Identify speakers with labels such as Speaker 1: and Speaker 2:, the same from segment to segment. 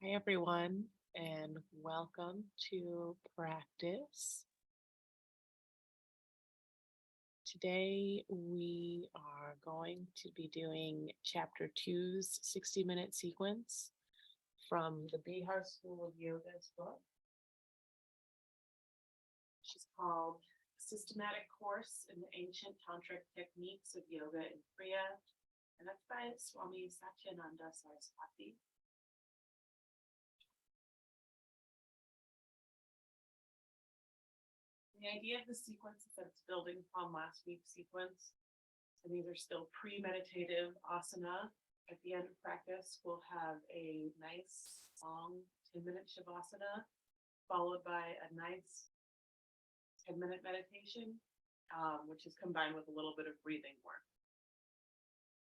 Speaker 1: Hi, everyone, and welcome to practice. Today, we are going to be doing chapter two's 60-minute sequence from the Bihar School of Yoga's book, which is called Systematic Course in the Ancient Tantric Techniques of Yoga and Kriya, and that's by Swami Satyananda Saraswati. The idea of the sequence is that it's building upon last week's sequence. And these are still pre-meditative asana. At the end of practice, we'll have a nice long 10-minute shavasana, followed by a nice 10-minute meditation, which is combined with a little bit of breathing work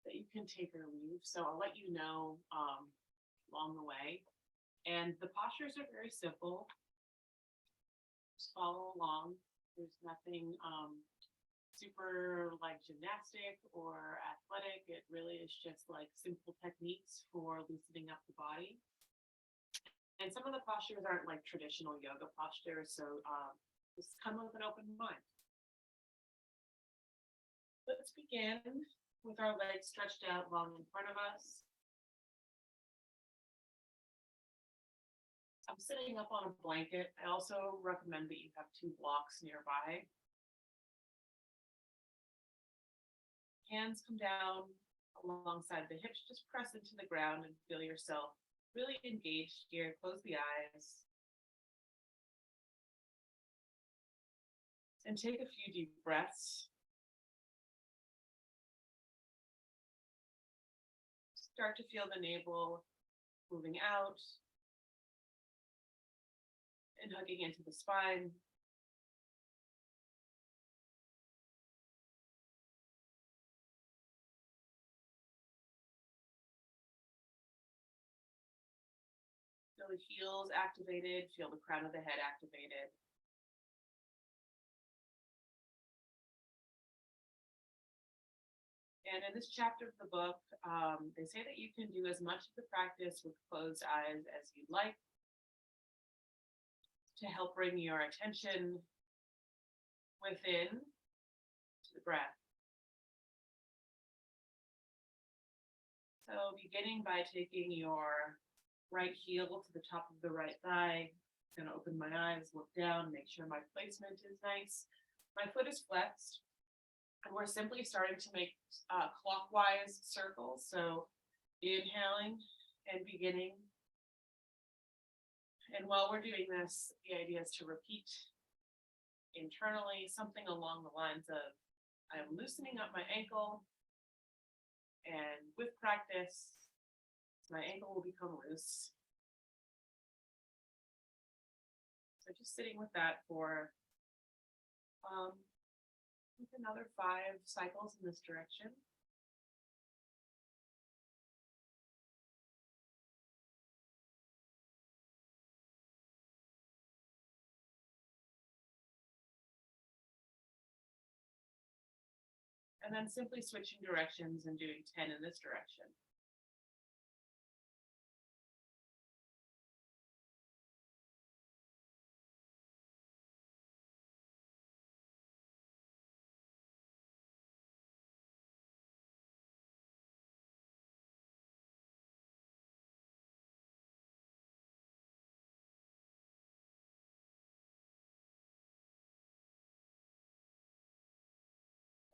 Speaker 1: that you can take or leave. So I'll let you know along the way. And the postures are very simple. Just follow along. There's nothing super like gymnastic or athletic. It really is just like simple techniques for loosening up the body. And some of the postures aren't like traditional yoga postures, so just come with an open mind. Let's begin with our legs stretched out long in front of us. I'm sitting up on a blanket. I also recommend that you have 2 blocks nearby. Hands come down alongside the hips. Just press into the ground and feel yourself really engaged here. Close the eyes. And take a few deep breaths. Start to feel the navel moving out and hugging into the spine. Feel the heels activated, feel the crown of the head activated. And in this chapter of the book, they say that you can do as much of the practice with closed eyes as you'd like to help bring your attention within to the breath. So beginning by taking your right heel to the top of the right thigh, I'm going to open my eyes, look down, make sure my placement is nice. My foot is flexed. And we're simply starting to make clockwise circles. So inhaling and beginning. And while we're doing this, the idea is to repeat internally something along the lines of, I'm loosening up my ankle, and with practice, my ankle will become loose. So just sitting with that for another 5 cycles in this direction. And then simply switching directions and doing 10 in this direction.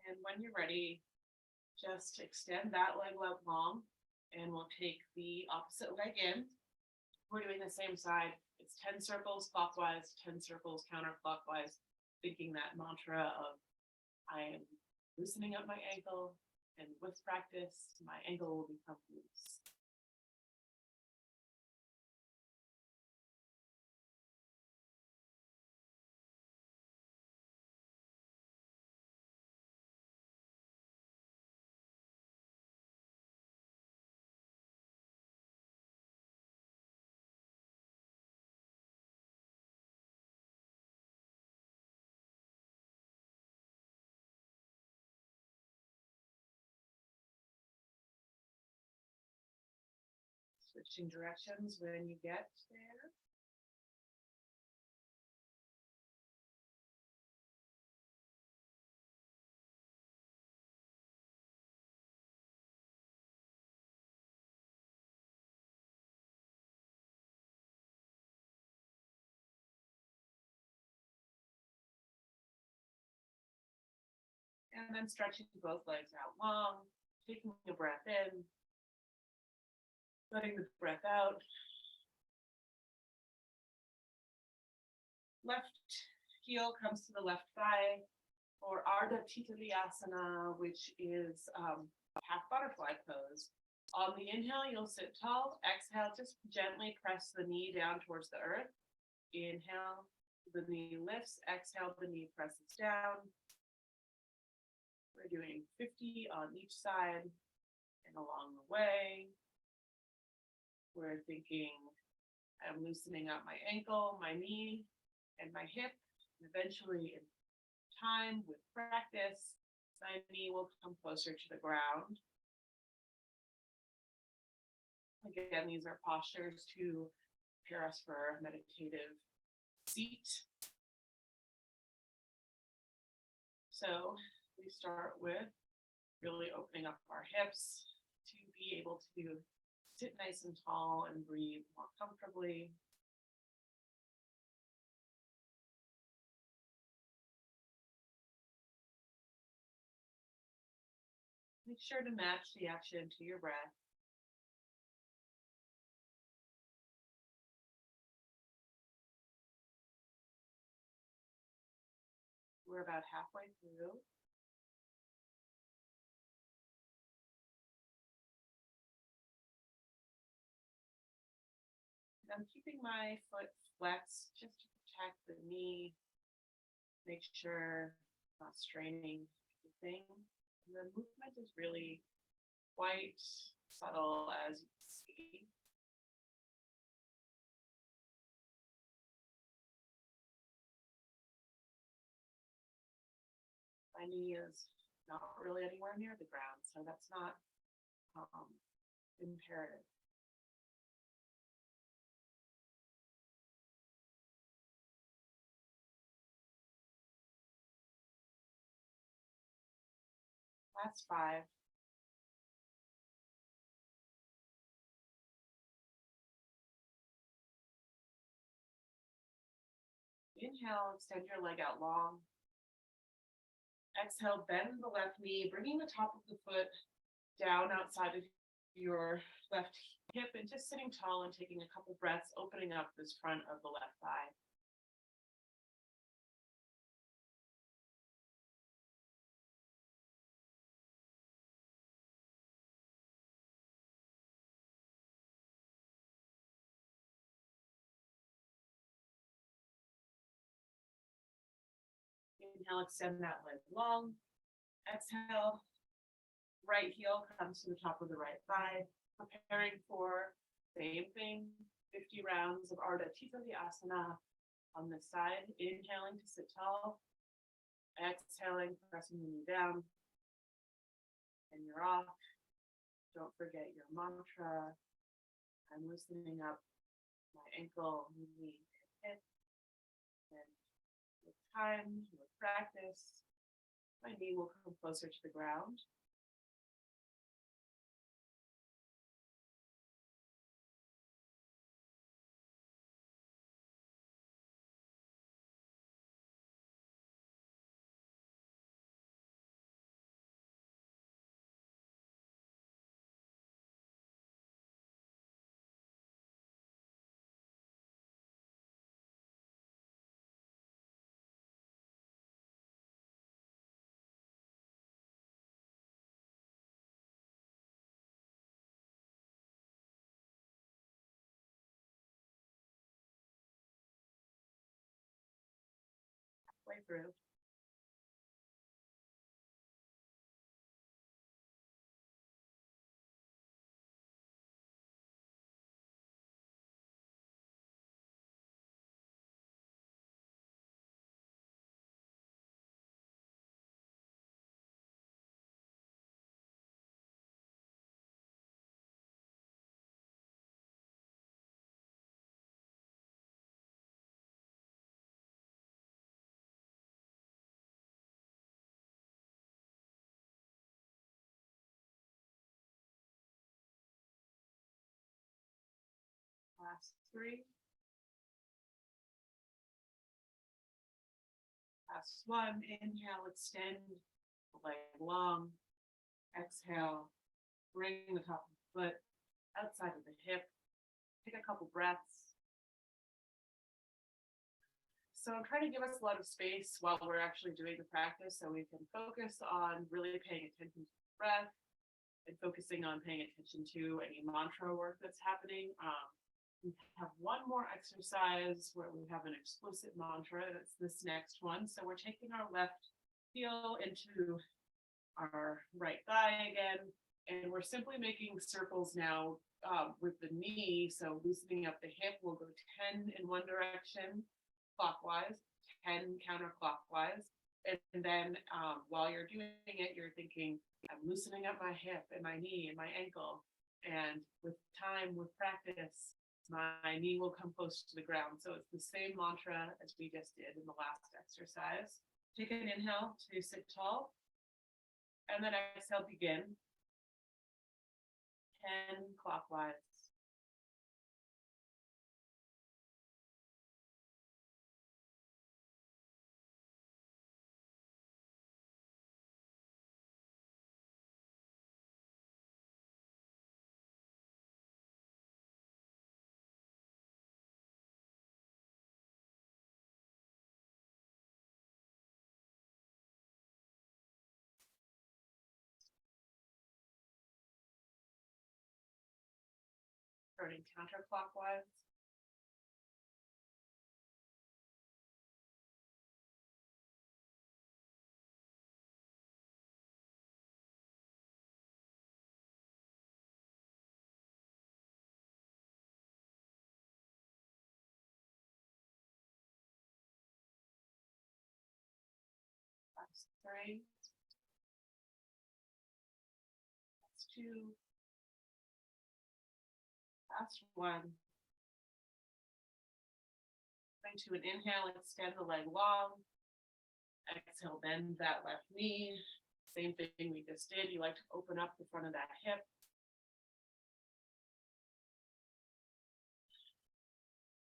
Speaker 1: And when you're ready, just extend that leg out long, and we'll take the opposite leg in. We're doing the same side. It's 10 circles clockwise, 10 circles counterclockwise, thinking that mantra of, I am loosening up my ankle, and with practice, my ankle will become loose. Switching directions when you get there. And then stretching both legs out long, taking a breath in, letting the breath out. Left heel comes to the left thigh for Ardha Titalyasana, which is half butterfly pose. On the inhale, you'll sit tall. Exhale, just gently press the knee down towards the earth. Inhale, the knee lifts. Exhale, the knee presses down. We're doing 50 on each side, and along the way, we're thinking I'm loosening up my ankle, my knee, and my hip. And eventually, in time, with practice, my knee will come closer to the ground. Again, these are postures to prepare us for a meditative seat. So we start with really opening up our hips to be able to sit nice and tall and breathe more comfortably. Make sure to match the action to your breath. We're about halfway through. I'm keeping my foot flexed just to protect the knee, make sure I'm not straining anything. And the movement is really quite subtle, as you can see. My knee is not really anywhere near the ground, so that's not imperative. Last 5. Inhale, extend your leg out long. Exhale, bend the left knee, bringing the top of the foot down outside of your left hip and just sitting tall and taking a couple breaths, opening up this front of the left thigh. Inhale, extend that leg long. Exhale, right heel comes to the top of the right thigh, preparing for same thing, 50 rounds of Ardha Titalyasana on this side. Inhaling to sit tall, exhaling, pressing the knee down, and you're off. Don't forget your mantra. I'm loosening up my ankle, knee, and hip. And with time, with practice, my knee will come closer to the ground. Way through. 3. Last 1, inhale, extend the leg long. Exhale, bring the top of the foot outside of the hip. Take a couple breaths. So I'm trying to give us a lot of space while we're actually doing the practice so we can focus on really paying attention to the breath and focusing on paying attention to any mantra work that's happening. We have one more exercise where we have an explicit mantra. That's this next one. So we're taking our left heel into our right thigh again, and we're simply making circles now with the knee. So loosening up the hip, we'll go 10 in one direction, clockwise, 10 counterclockwise. And then while you're doing it, you're thinking, I'm loosening up my hip and my knee and my ankle. And with time, with practice, my knee will come close to the ground. So it's the same mantra as we just did in the last exercise. Take an inhale to sit tall. And then exhale, begin. 10 clockwise. Turning counterclockwise. That's 3. That's 2. Last 1. Going to an inhale, extend the leg long. Exhale, bend that left knee. Same thing we just did. You like to open up the front of that hip.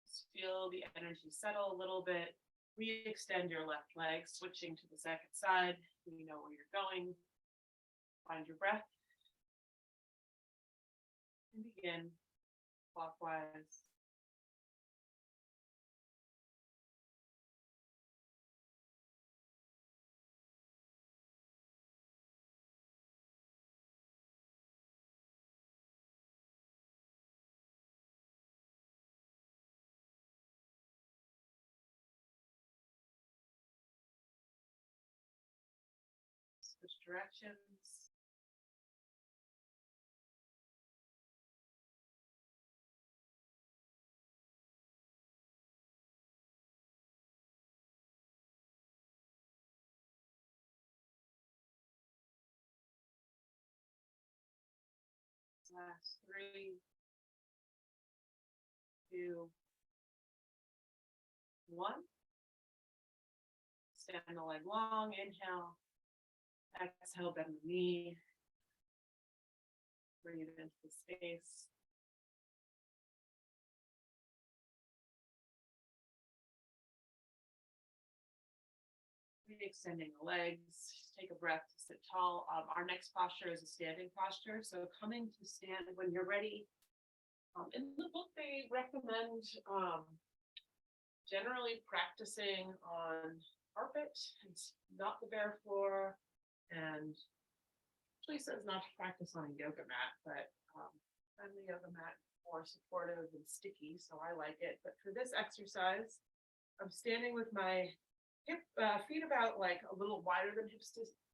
Speaker 1: Just feel the energy settle a little bit. Re-extend your left leg, switching to the second side. You know where you're going. Find your breath. And begin clockwise. Switch directions. Last 3, 2, 1. Stand the leg long, inhale. Exhale, bend the knee. Bring it into the space. Re-extending the legs. Take a breath to sit tall. Our next posture is a standing posture. So coming to stand when you're ready. In the book, they recommend generally practicing on carpet. It's not the bare floor. And actually says not to practice on a yoga mat, but I'm the yoga mat more supportive and sticky, so I like it. But for this exercise, I'm standing with my feet about like a little wider than hip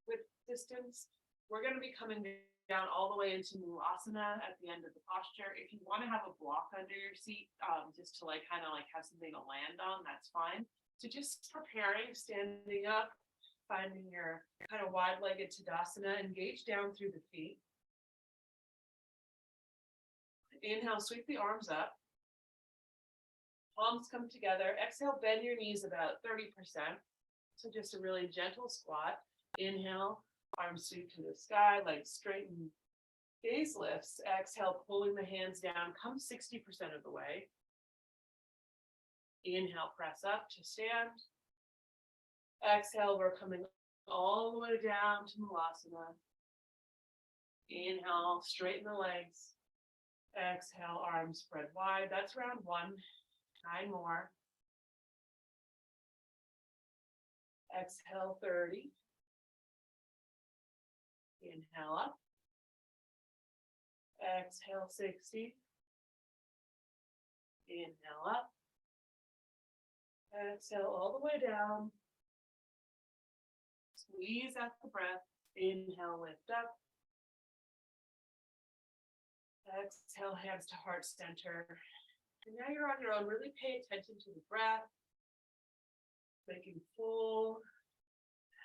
Speaker 1: width distance. We're going to be coming down all the way into Mulasana at the end of the posture. If you want to have a block under your seat, just to like kind of like have something to land on, that's fine. So just preparing, standing up, finding your kind of wide-legged Tadasana, engage down through the feet. Inhale, sweep the arms up. Palms come together. Exhale, bend your knees about 30%. So just a really gentle squat. Inhale, arms sweep to the sky, legs straighten, gaze lifts. Exhale, pulling the hands down, come 60% of the way. Inhale, press up to stand. Exhale, we're coming all the way down to Malasana. Inhale, straighten the legs. Exhale, arms spread wide. That's round 1. 9 more. Exhale, 30. Inhale up. Exhale, 60. Inhale up. Exhale all the way down. Squeeze out the breath. Inhale, lift up. Exhale, hands to heart center. And now you're on your own. Really pay attention to the breath. Making full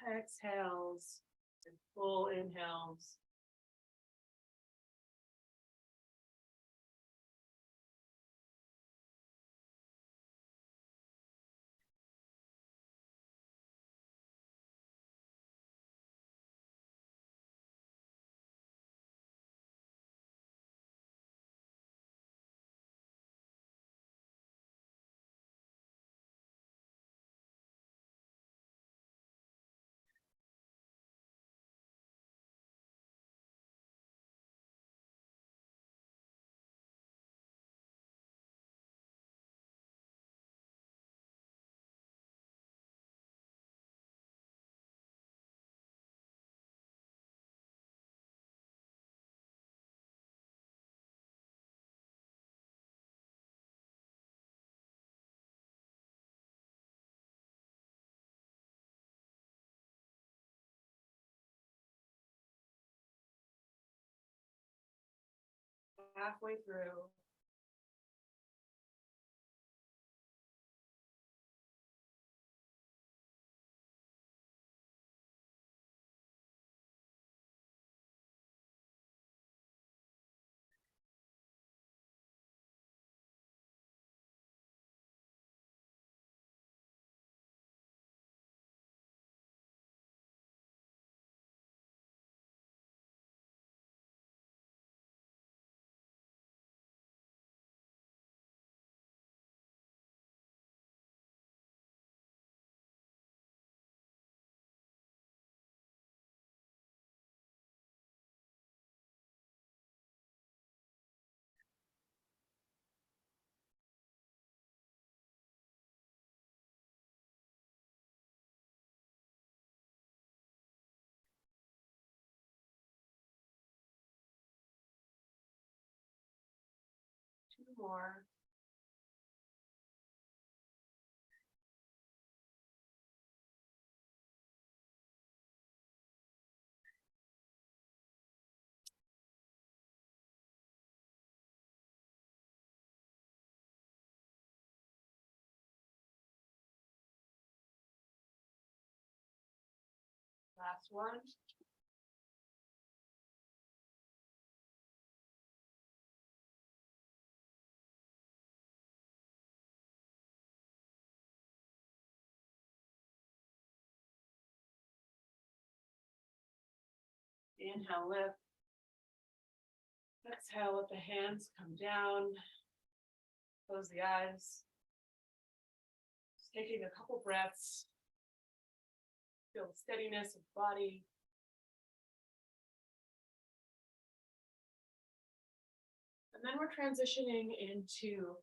Speaker 1: exhales and full inhales. Halfway through. Two more. Last one. Inhale, lift. Exhale, let the hands come down. Close the eyes. Just taking a couple breaths. Feel the steadiness of the body. And then we're transitioning into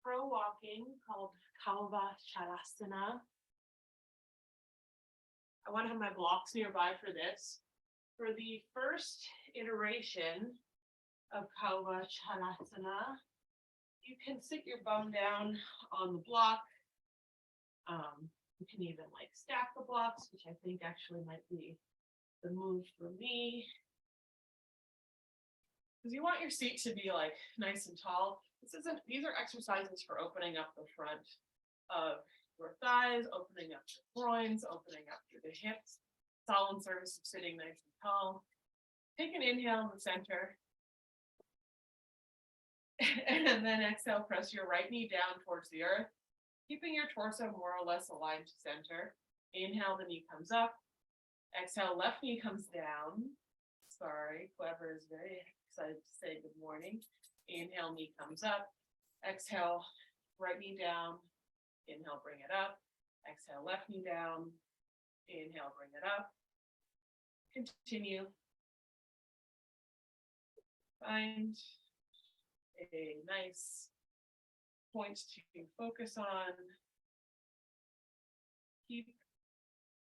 Speaker 1: crow walking called Kalva Chalasana. I want to have my blocks nearby for this. For the first iteration of Kalva Chalasana, you can sit your bum down on the block. You can even like stack the blocks, which I think actually might be the move for me. Because you want your seat to be like nice and tall. These are exercises for opening up the front of your thighs, opening up your groins, opening up your hips. It's all in service of sitting nice and tall. Take an inhale in the center. And then exhale, press your right knee down towards the earth, keeping your torso more or less aligned to center. Inhale, the knee comes up. Exhale, left knee comes down. Sorry, Clever is very excited to say good morning. Inhale, knee comes up. Exhale, right knee down. Inhale, bring it up. Exhale, left knee down. Inhale, bring it up. Continue. Find a nice point to focus on. Keep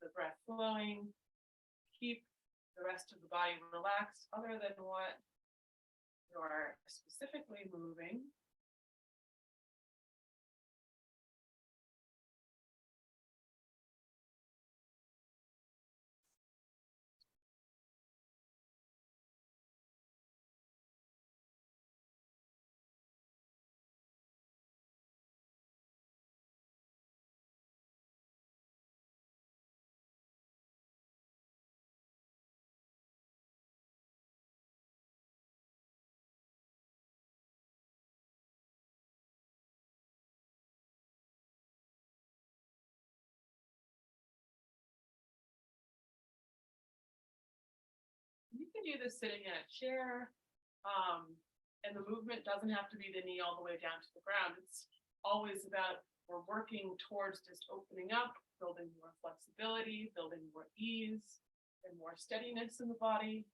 Speaker 1: the breath flowing. Keep the rest of the body relaxed other than what you are specifically moving. You can do this sitting in a chair, and the movement doesn't have to be the knee all the way down to the ground. It's always about we're working towards just opening up, building more flexibility, building more ease, and more steadiness in the body.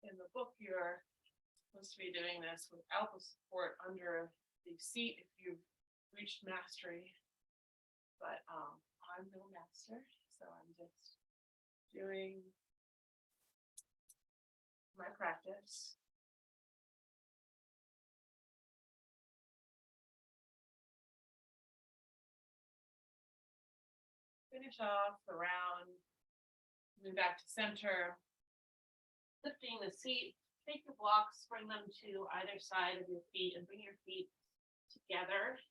Speaker 1: In the book, you're supposed to be doing this without the support under the seat if you've reached mastery. But I'm no master, so I'm just doing my practice. Finish off the round, move back to center. Lifting the seat, take your blocks, bring them to either side of your feet and bring your feet together.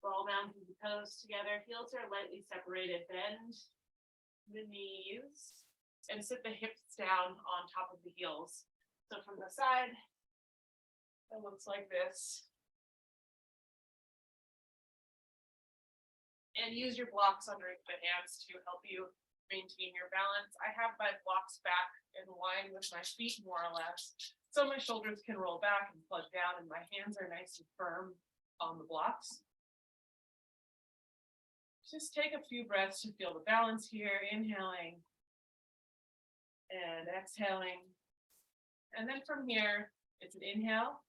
Speaker 1: Ball down through the toes together, heels are lightly separated, bend the knees and sit the hips down on top of the heels. So from the side, it looks like this. And use your blocks underneath the hands to help you maintain your balance. I have my blocks back in line with my feet more or less, so my shoulders can roll back and plug down and my hands are nice and firm on the blocks. Just take a few breaths to feel the balance here, inhaling and exhaling. And then from here, it's an inhale,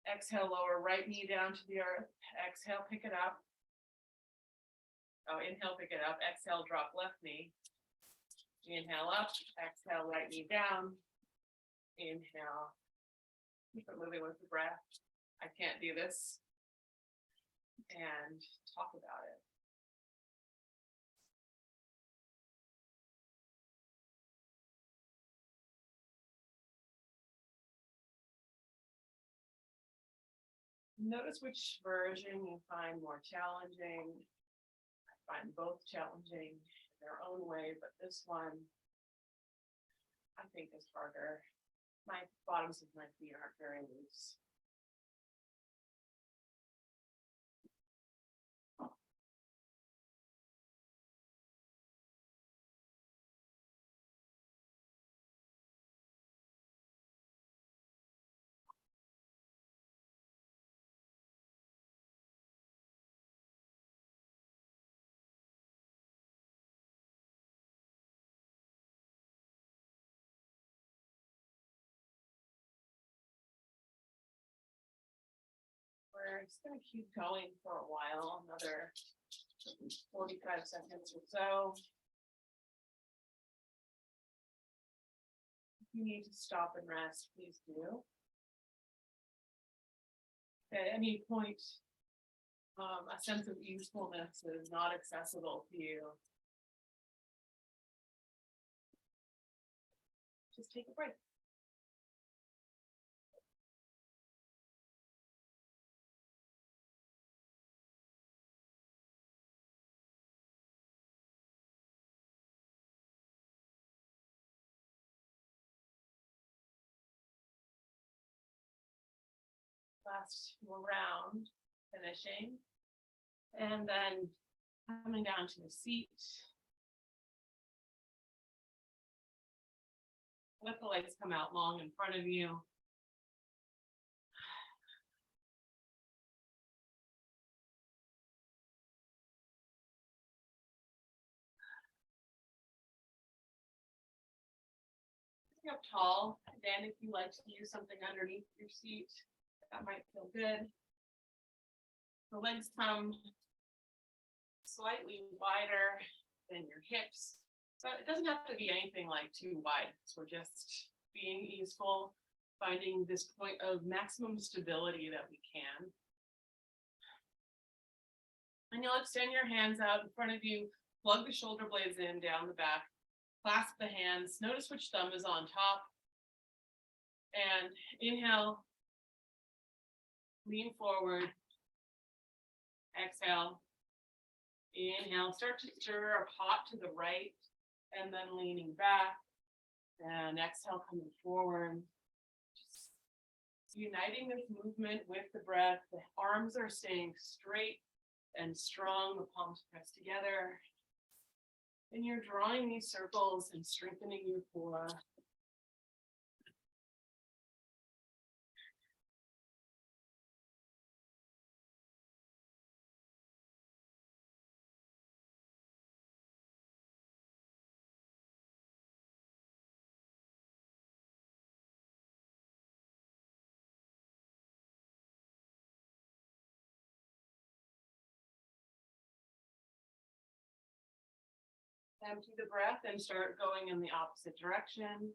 Speaker 1: exhale, lower right knee down to the earth, exhale, pick it up. Oh, inhale, pick it up. Exhale, drop left knee. Inhale up. Exhale, right knee down. Inhale. Keep it moving with the breath. I can't do this. And talk about it. Notice which version you find more challenging. Find both challenging in their own way, but this one I think is harder. My bottoms of my feet aren't very loose. We're just going to keep going for a while, another 45 seconds or so. If you need to stop and rest, please do. At any point, a sense of easefulness is not accessible to you. Just take a break. last round, finishing. And then coming down to the seat. Let the legs come out long in front of you. Sitting up tall. Again, if you like to use something underneath your seat, that might feel good. The legs come slightly wider than your hips. But it doesn't have to be anything like too wide. So we're just being easeful, finding this point of maximum stability that we can. And you'll extend your hands out in front of you, plug the shoulder blades in down the back, clasp the hands, notice which thumb is on top. And inhale, lean forward, exhale, inhale, start to stir a pot to the right, and then leaning back, and exhale, coming forward. Just uniting this movement with the breath. The arms are staying straight and strong, the palms pressed together. And you're drawing these circles and strengthening your core. Empty the breath and start going in the opposite direction.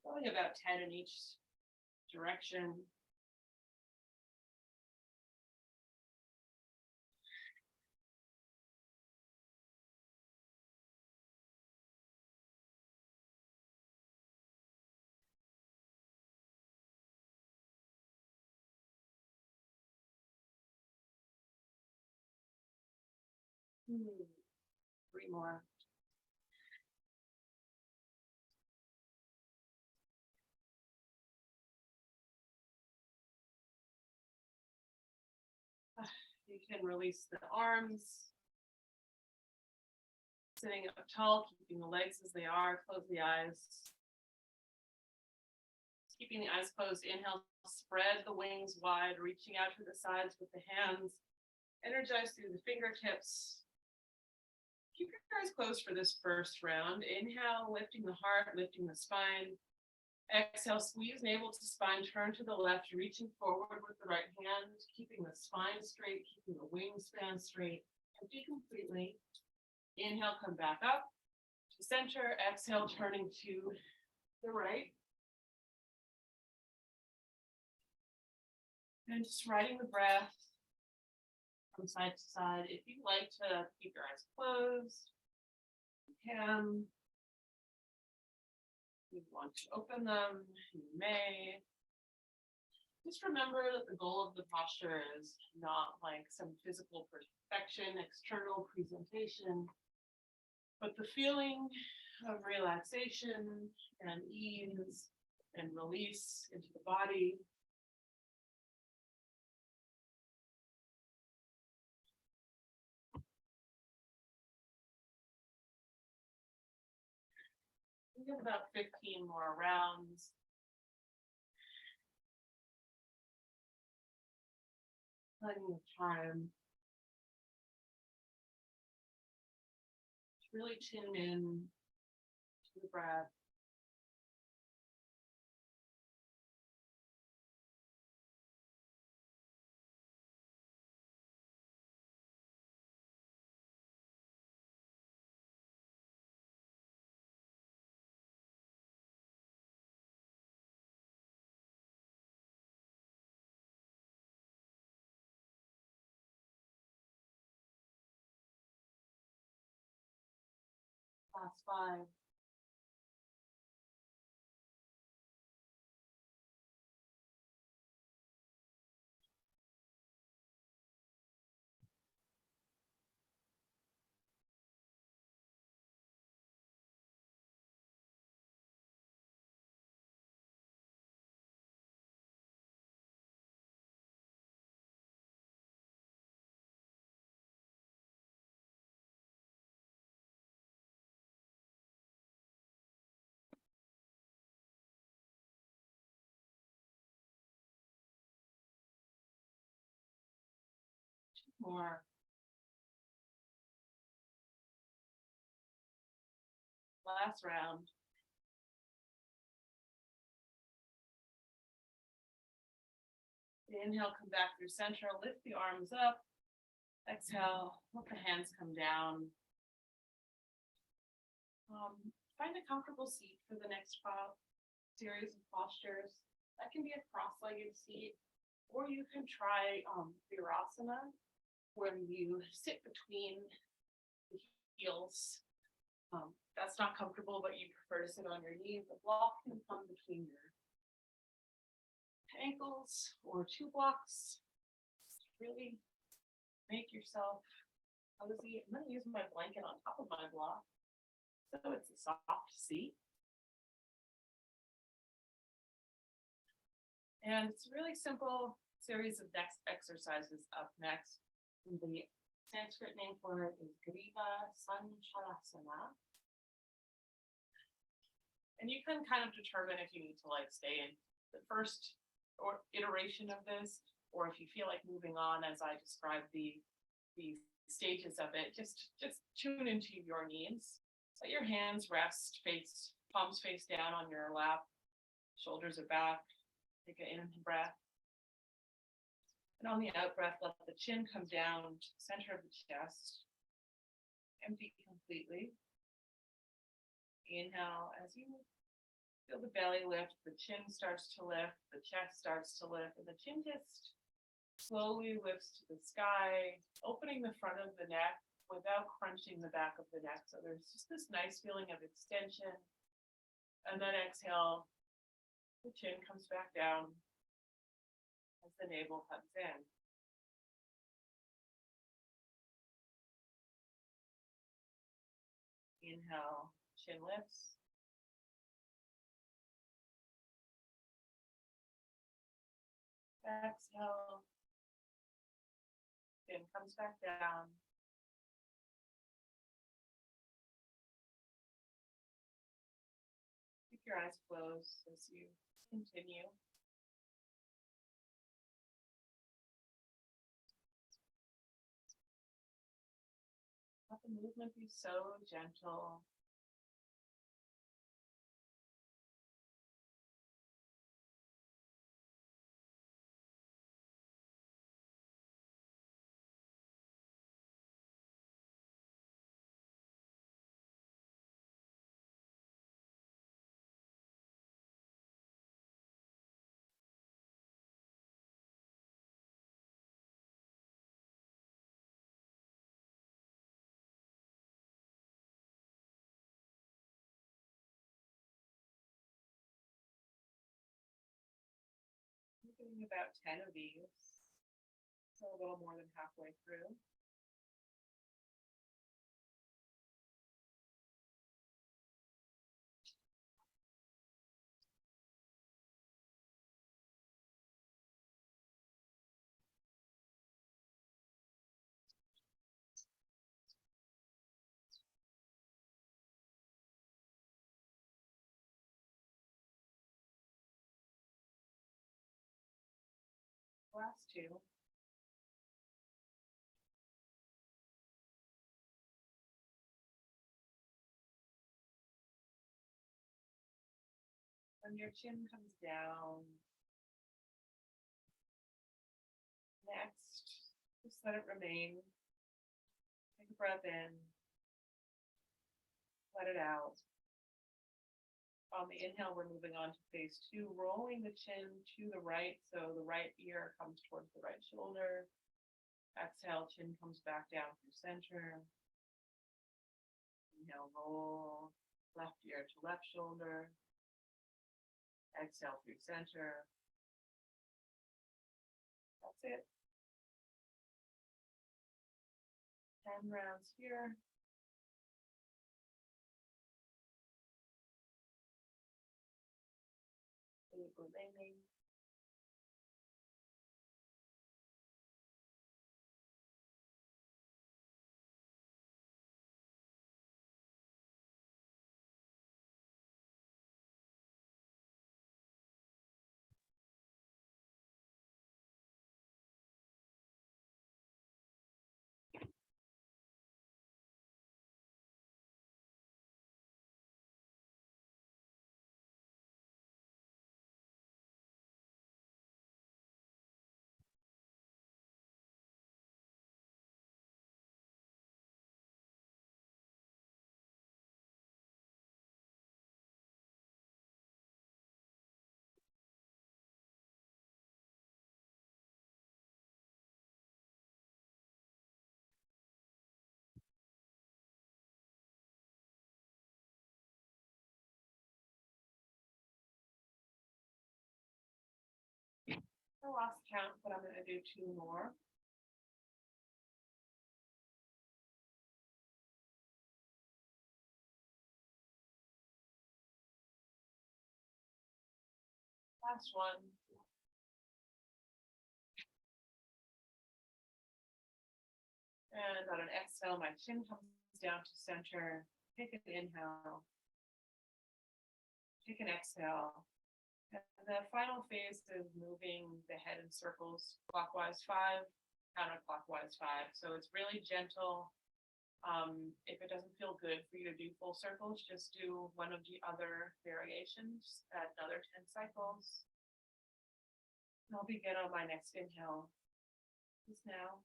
Speaker 1: Probably about 10 in each direction. Three more. You can release the arms. Sitting up tall, keeping the legs as they are. Close the eyes. Keeping the eyes closed. Inhale, spread the wings wide, reaching out to the sides with the hands. Energize through the fingertips. Keep your eyes closed for this first round. Inhale, lifting the heart, lifting the spine. Exhale, squeeze navel to spine, turn to the left, reaching forward with the right hand, keeping the spine straight, keeping the wingspan straight. Empty completely. Inhale, come back up to center. Exhale, turning to the right. And just riding the breath from side to side. If you'd like to keep your eyes closed, you can. If you want to open them, you may. Just remember that the goal of the posture is not like some physical perfection, external presentation, but the feeling of relaxation and ease and release into the body. We have about 15 more rounds. Plenty of time to really tune in to the breath. Last 5. more. Last round. Inhale, come back through center, lift the arms up. Exhale, let the hands come down. Find a comfortable seat for the next series of postures. That can be a cross-legged seat, or you can try Virasana, where you sit between the heels. That's not comfortable, but you prefer to sit on your knees. The block can come between your ankles or two blocks. Really make yourself cozy. I'm going to use my blanket on top of my block, so it's a soft seat. And it's a really simple series of next exercises up next. The Sanskrit name for it is Griva Sanchalasana. And you can kind of determine if you need to stay in the first iteration of this, or if you feel like moving on as I describe the stages of it, just tune into your needs. Let your hands rest, palms face down on your lap, shoulders are back. Take an in breath. And on the out breath, let the chin come down to the center of the chest. Empty completely. Inhale, as you feel the belly lift, the chin starts to lift, the chest starts to lift, and the chin just slowly lifts to the sky, opening the front of the neck without crunching the back of the neck. So there's just this nice feeling of extension. And then exhale, the chin comes back down as the navel comes in. Inhale, chin lifts. Exhale, chin comes back down. Keep your eyes closed as you continue. Let the movement be so gentle. I'm doing about 10 of these, so a little more than halfway through. Last two. When your chin comes down, next, just let it remain. Take a breath in, let it out. On the inhale, we're moving on to phase two, rolling the chin to the right, so the right ear comes towards the right shoulder. Exhale, chin comes back down through center. Inhale, roll left ear to left shoulder. Exhale through center. That's it. 10 rounds here. Remaining. I lost count, but I'm gonna do 2 more. Last one. And on an exhale, my chin comes down to center. Take an inhale. Take an exhale. And the final phase is moving the head in circles, clockwise 5, counterclockwise 5. So it's really gentle. If it doesn't feel good for you to do full circles, just do one of the other variations at another 10 cycles. I'll begin on my next inhale. Just now.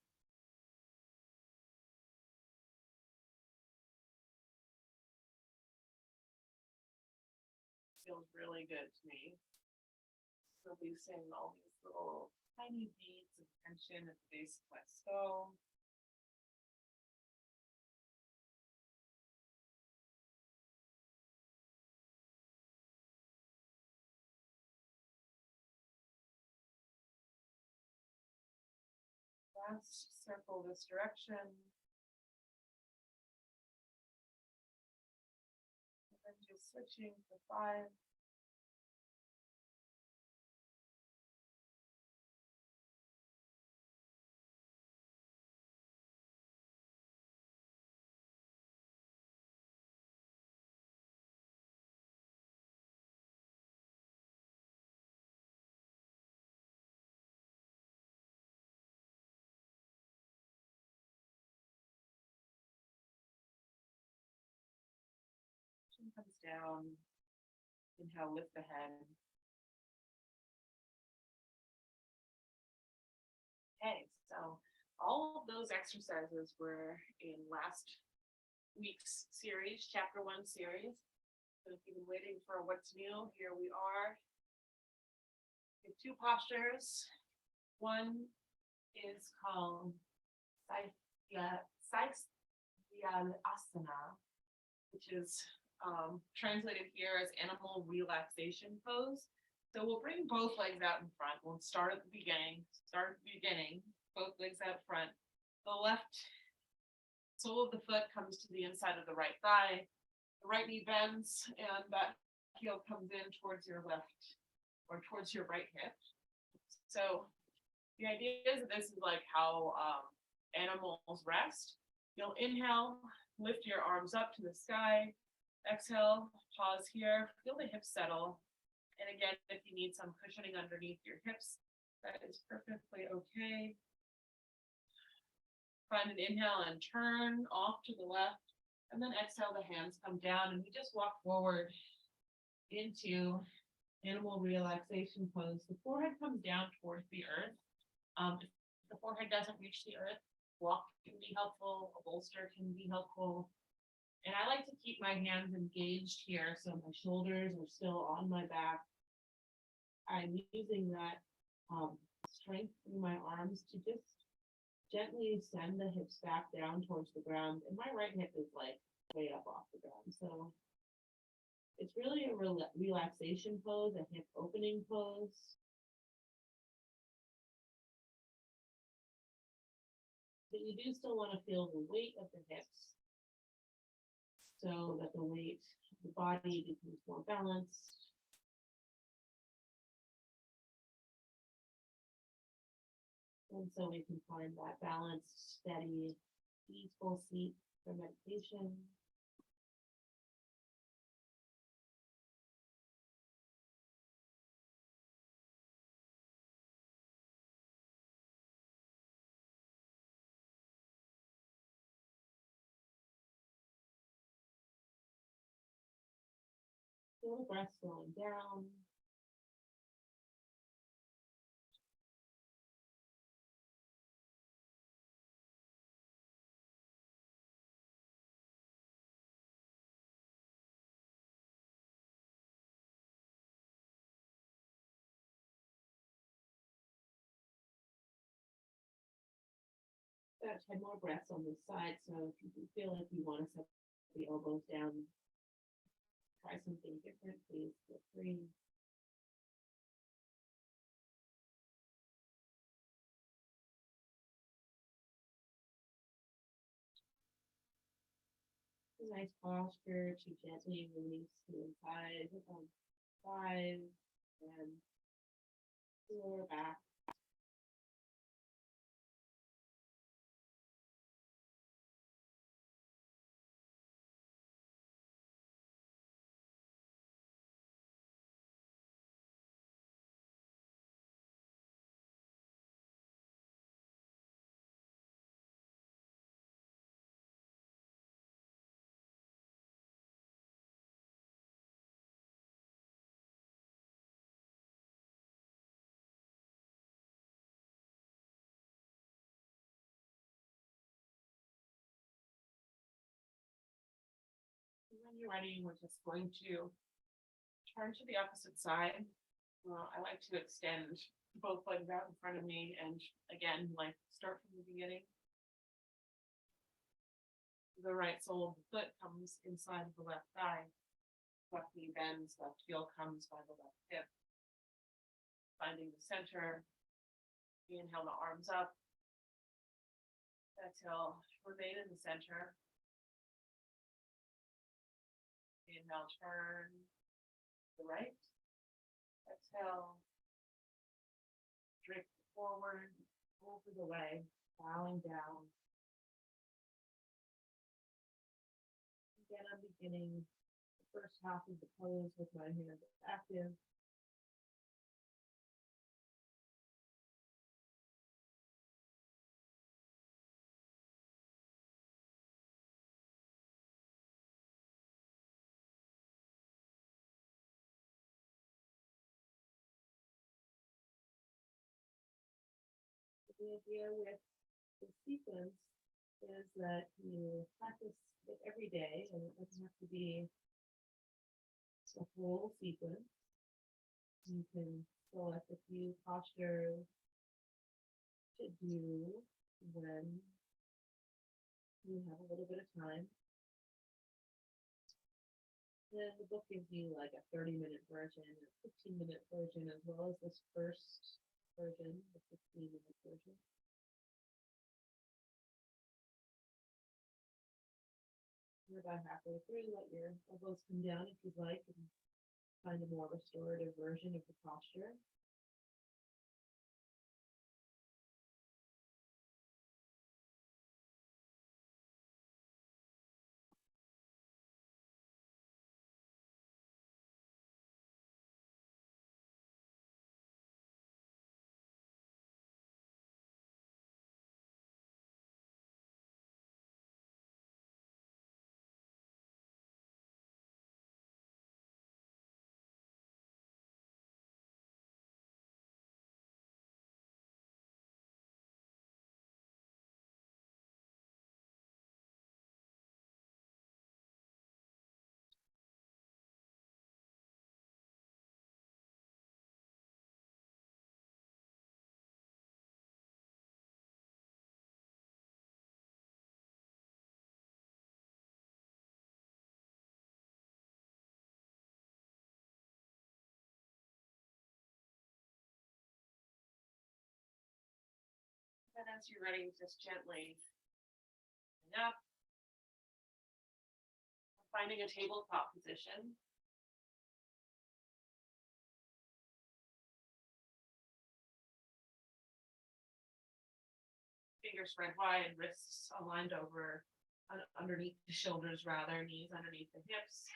Speaker 1: Feels really good to me. Releasing all these little tiny beads of tension at the base of my skull. Last circle this direction. And then just switching to 5. Chin comes down. Inhale, lift the head. Okay, so all of those exercises were in last week's series, chapter 1 series. So if you've been waiting for what's new, here we are. We have 2 postures. One is called Asana, which is translated here as animal relaxation pose. So we'll bring both legs out in front. We'll start at the beginning, both legs out front. The left sole of the foot comes to the inside of the right thigh. The right knee bends and that heel comes in towards your left or towards your right hip. So the idea is that this is like how animals rest. You'll inhale, lift your arms up to the sky. Exhale, pause here, feel the hips settle. And again, if you need some cushioning underneath your hips, that is perfectly okay. Find an inhale and turn off to the left. And then exhale, the hands come down and we just walk forward into animal relaxation pose. The forehead comes down towards the earth. If the forehead doesn't reach the earth, walk can be helpful, a bolster can be helpful. And I like to keep my hands engaged here so my shoulders are still on my back. I'm using that strength through my arms to just gently send the hips back down towards the ground. And my right hip is like way up off the ground. So it's really a relaxation pose, a hip opening pose. But you do still want to feel the weight of the hips so that the weight of the body becomes more balanced. And so we can find that balanced, steady, peaceful seat for meditation. Feel the breath slowing down. About 10 more breaths on this side. So if you feel like you want to set the elbows down, try something different, please feel free. A nice posture to gently release the inside of the thighs and lower back. When you're ready, we're just going to turn to the opposite side. I like to extend both legs out in front of me and again, like start from the beginning. The right sole of the foot comes inside of the left thigh. Left knee bends, left heel comes by the left hip. Finding the center. Inhale the arms up. Exhale, remain in the center. Inhale, turn to the right. Exhale, drift forward, over the leg, bowing down. Again, I'm beginning the first half of the pose with my hands active. The idea with the sequence is that you practice it every day, and it doesn't have to be a whole sequence. You can select a few postures to do when you have a little bit of time. And the book gives you like a 30-minute version, a 15-minute version, as well as this first version, the 15-minute version. You're about halfway through, let your elbows come down if you'd like, and find a more restorative version of the posture. And as you're ready, just gently up, finding a tabletop position. Fingers spread wide, wrists aligned over, underneath the shoulders rather, knees underneath the hips.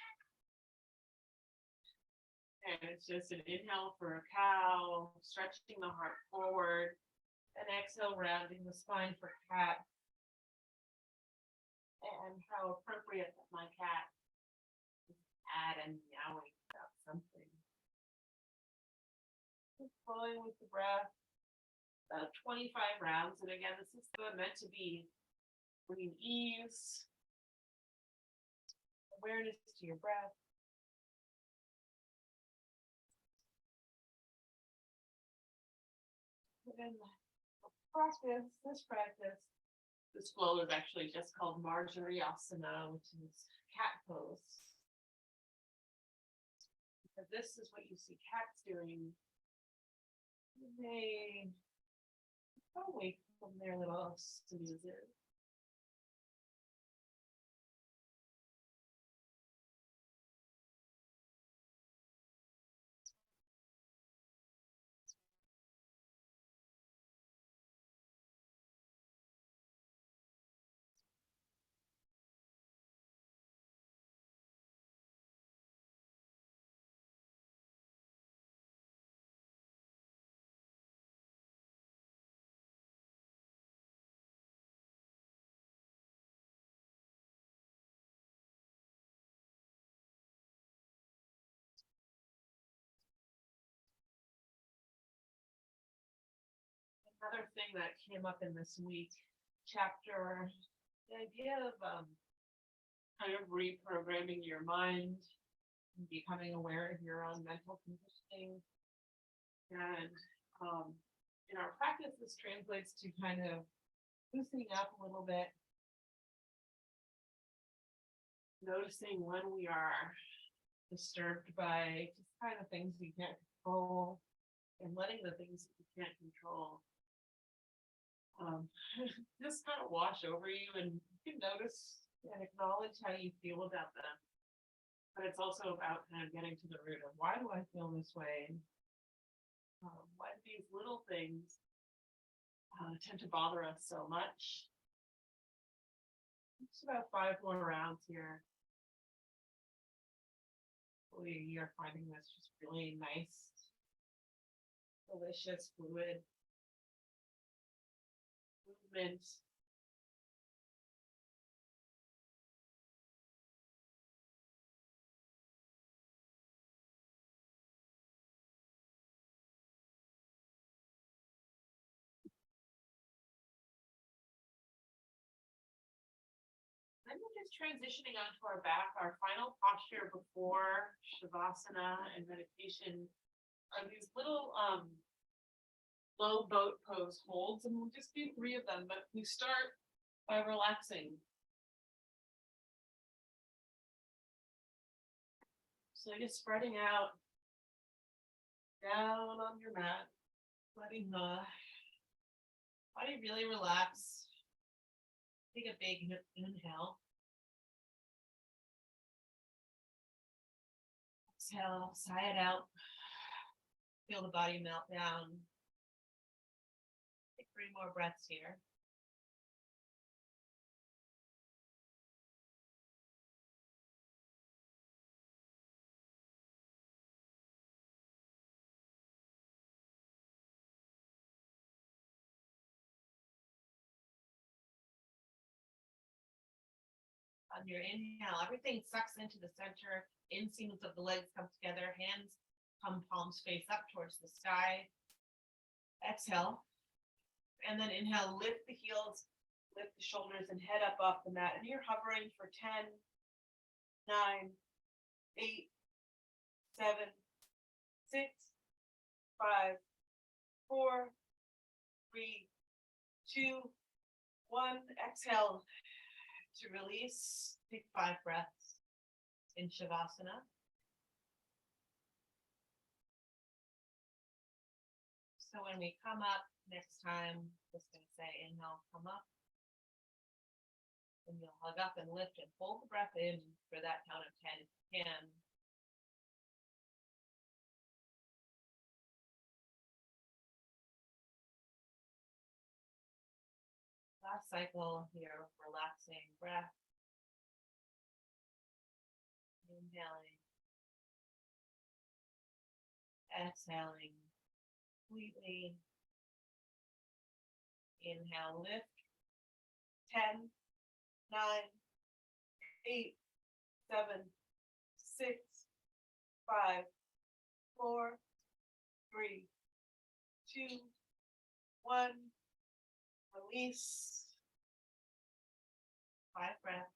Speaker 1: And it's just an inhale for a cow, stretching the heart forward. And exhale, rounding the spine for cat. And how appropriate that my cat is add and meowing about something. Just flowing with the breath. 25 rounds. And again, this is meant to be bringing ease, awareness to your breath. And this practice, this flow is actually just called Marjorie Asana, which is cat pose. Because this is what you see cats doing. They go away from their little snoozes. Another thing that came up in this week chapter, the idea of kind of reprogramming your mind and becoming aware of your own mental conditioning. And in our practice, this translates to kind of loosening up a little bit, noticing when we are disturbed by just kind of things we can't control, and letting the things that you can't control just kind of wash over you, and you can notice and acknowledge how you feel about them. But it's also about kind of getting to the root of, why do I feel this way? Why do these little things tend to bother us so much? It's about 5 more rounds here. Hopefully you're finding this just really nice, delicious, fluid movement. Then we're just transitioning onto our back. Our final posture before Shavasana and meditation are these little low boat pose holds, and we'll just do 3 of them, but we start by relaxing. So just spreading out down on your mat, letting the body really relax. Take a big inhale. Exhale, sigh it out. Feel the body melt down. Take 3 more breaths here. On your inhale, everything sucks into the center. Inseams of the legs come together. Hands come palms face up towards the sky. Exhale. And then inhale, lift the heels, lift the shoulders, and head up off the mat. And you're hovering for 10, 9, 8, 7, 6, 5, 4, 3, 2, 1. Exhale to release. Take 5 breaths in Shavasana. So when we come up next time, just going to say inhale, come up. And you'll hug up and lift and hold the breath in for that count of 10 if you can. Last cycle here, relaxing breath. Inhaling. Exhaling completely. Inhale, lift. 10, 9, 8, 7, 6, 5, 4, 3, 2, 1. Release. 5 breaths.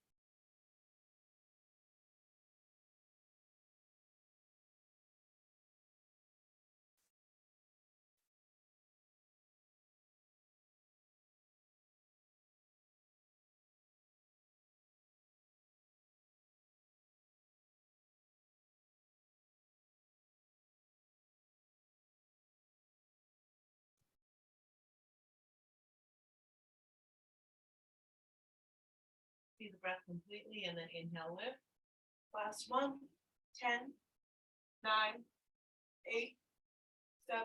Speaker 1: See the breath completely, and then inhale, lift. Last one. 10, 9, 8, 7,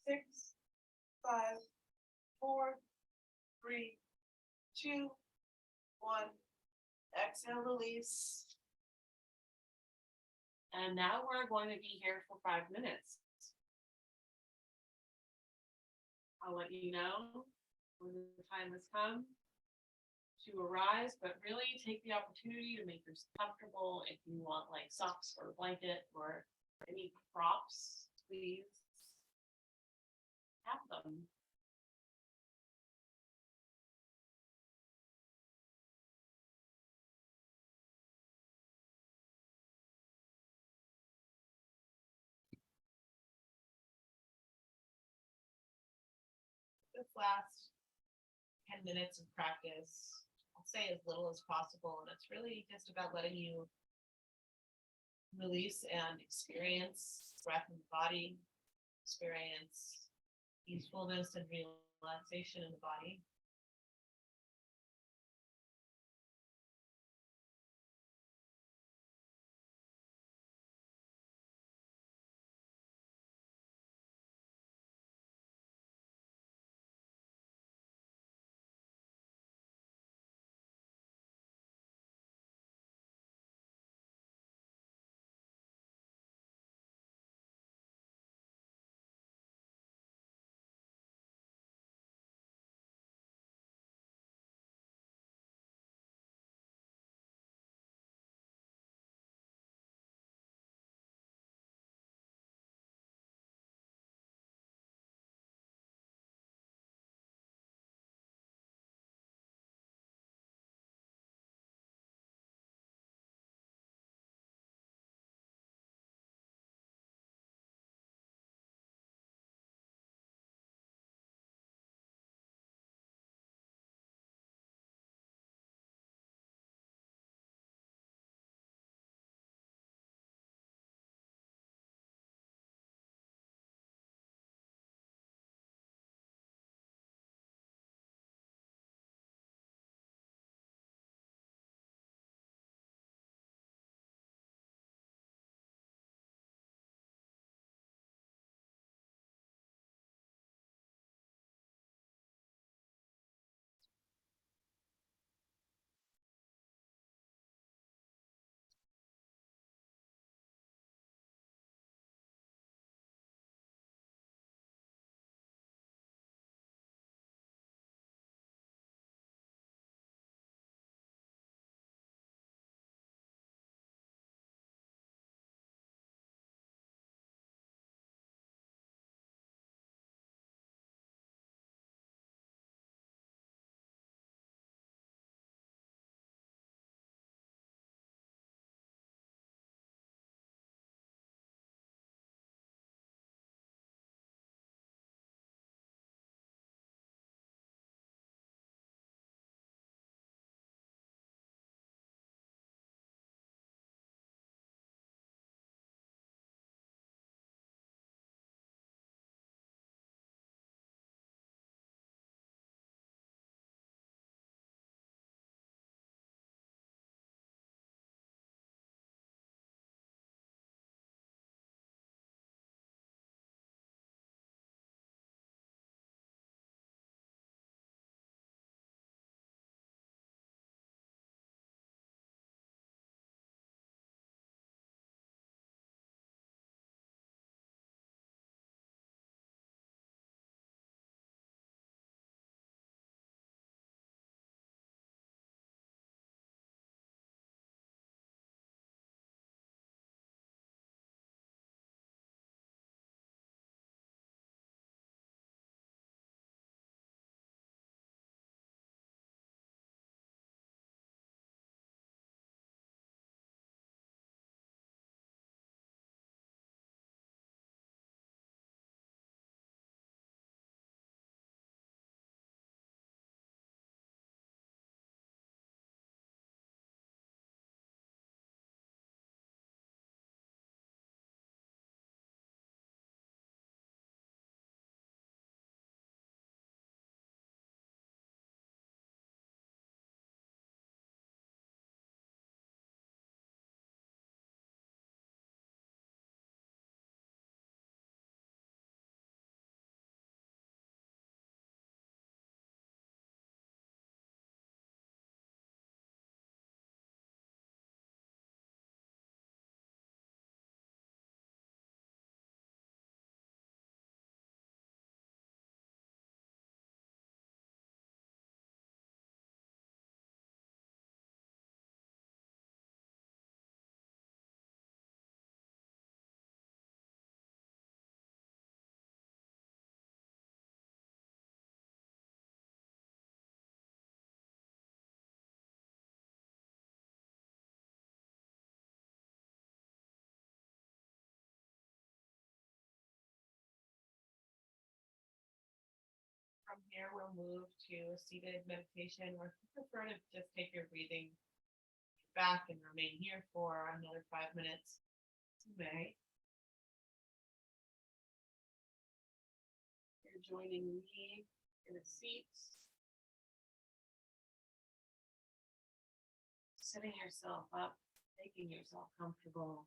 Speaker 1: 6, 5, 4, 3, 2, 1. Exhale, release. And now we're going to be here for 5 minutes. I'll let you know when the time has come to arise, but really take the opportunity to make yourself comfortable. If you want like socks or a blanket or any props, please have them.
Speaker 2: this last 10 minutes of practice, I'll say as little as possible. And it's really just about letting you release and experience breath in the body, experience peacefulness and relaxation in the body. from here, we'll move to a seated meditation, or if you prefer to just take your breathing back and remain here for another 5 minutes, you may. You're joining me in a seat, setting yourself up, making yourself comfortable.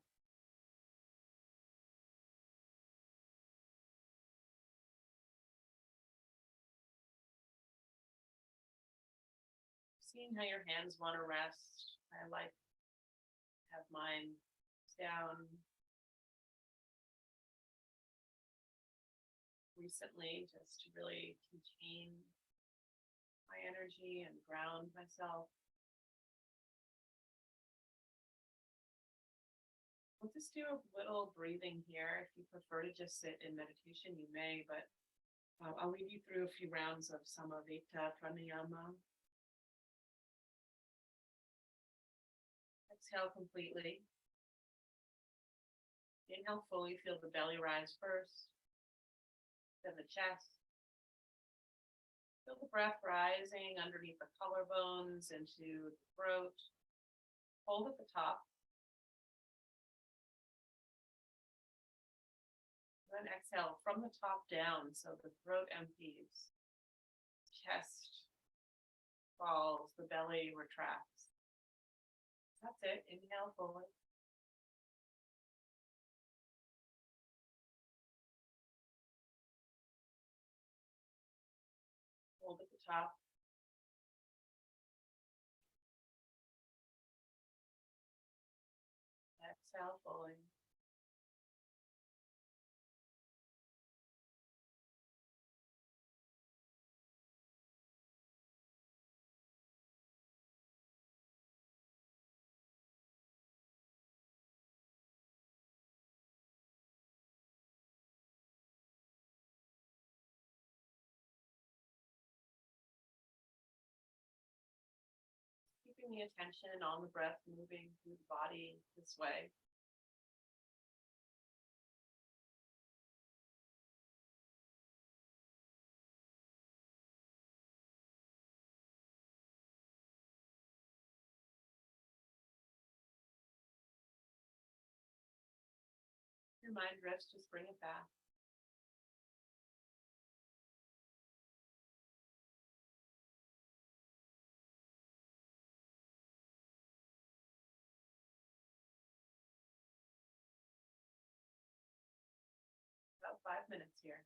Speaker 2: Seeing how your hands want to rest. I like to have mine down. Recently, just to really contain my energy and ground myself. We'll just do a little breathing here. If you prefer to just sit in meditation, you may, but I'll lead you through a few rounds of Samaveta Pranayama. Exhale completely. Inhale fully, feel the belly rise first, then the chest. Feel the breath rising underneath the collarbones into the throat. Hold at the top. Then exhale from the top down, so the throat empties. Chest falls, the belly retracts. That's it. Inhale fully. Hold at the top. Exhale fully. Keeping the attention on the breath moving through the body this way. Your mind drifts, just bring it back. About 5 minutes here.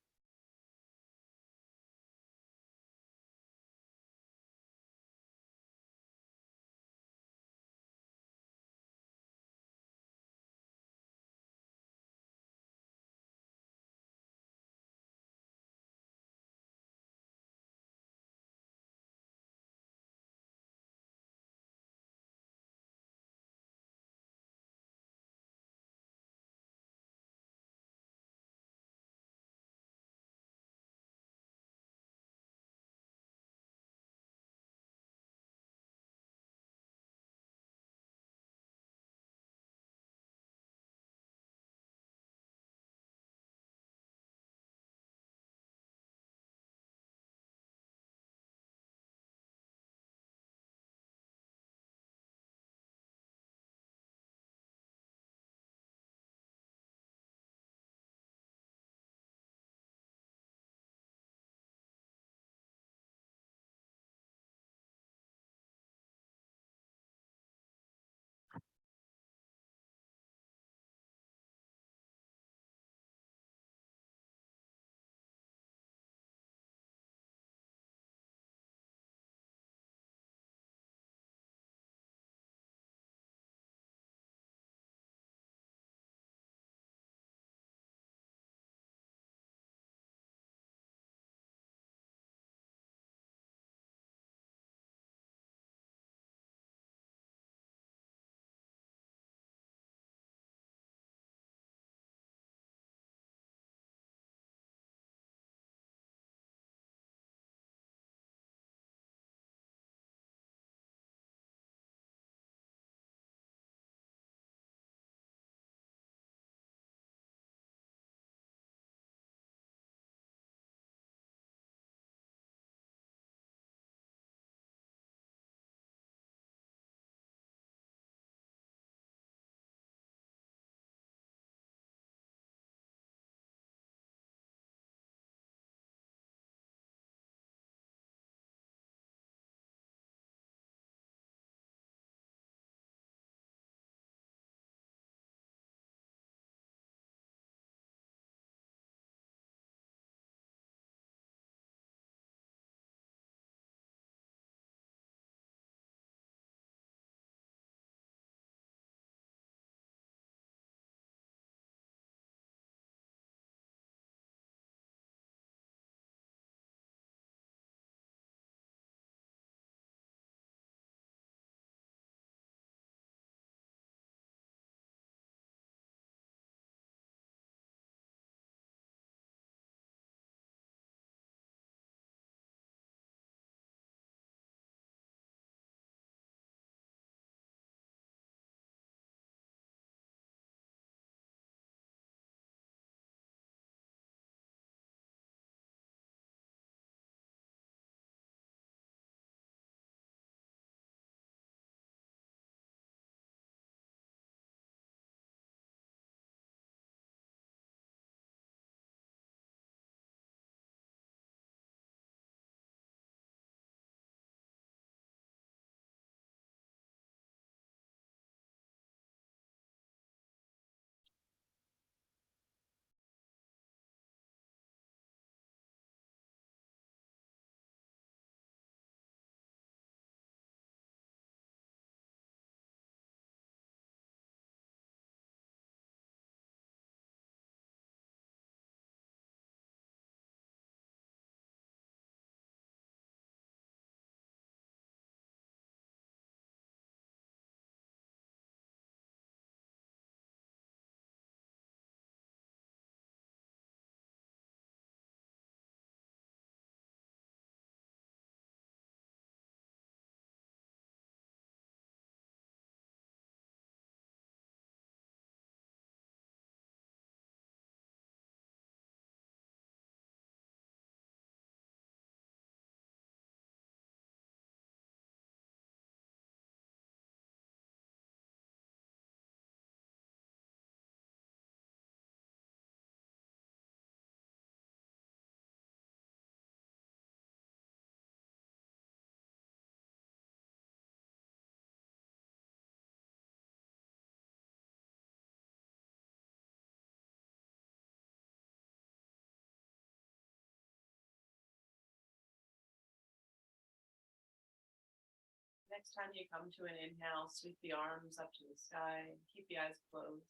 Speaker 2: Next time you come to an inhale, sweep the arms up to the sky, keep the eyes closed.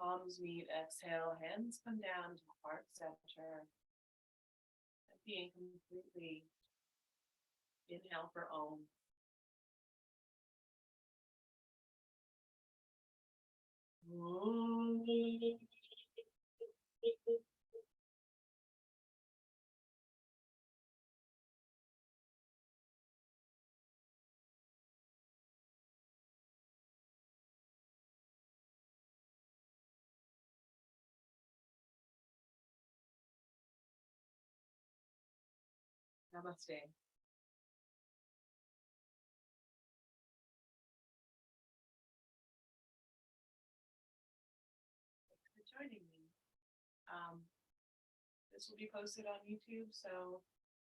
Speaker 2: Palms meet, exhale, hands come down to heart center. Being completely inhale for Om. Namaste. Thanks for joining me. This will be posted on YouTube, so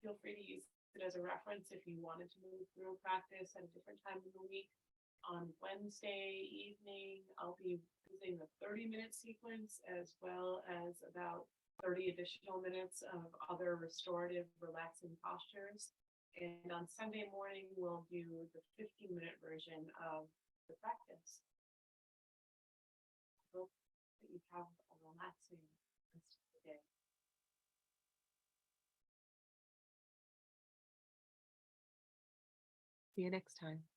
Speaker 2: feel free to use it as a reference if you wanted to move through practice at a different time in the week. On Wednesday evening, I'll be using the 30-minute sequence as well as about 30 additional minutes of other restorative, relaxing postures. And on Sunday morning, we'll do the 15-minute version of the practice. I hope that you have a relaxing rest of the day.
Speaker 1: See you next time.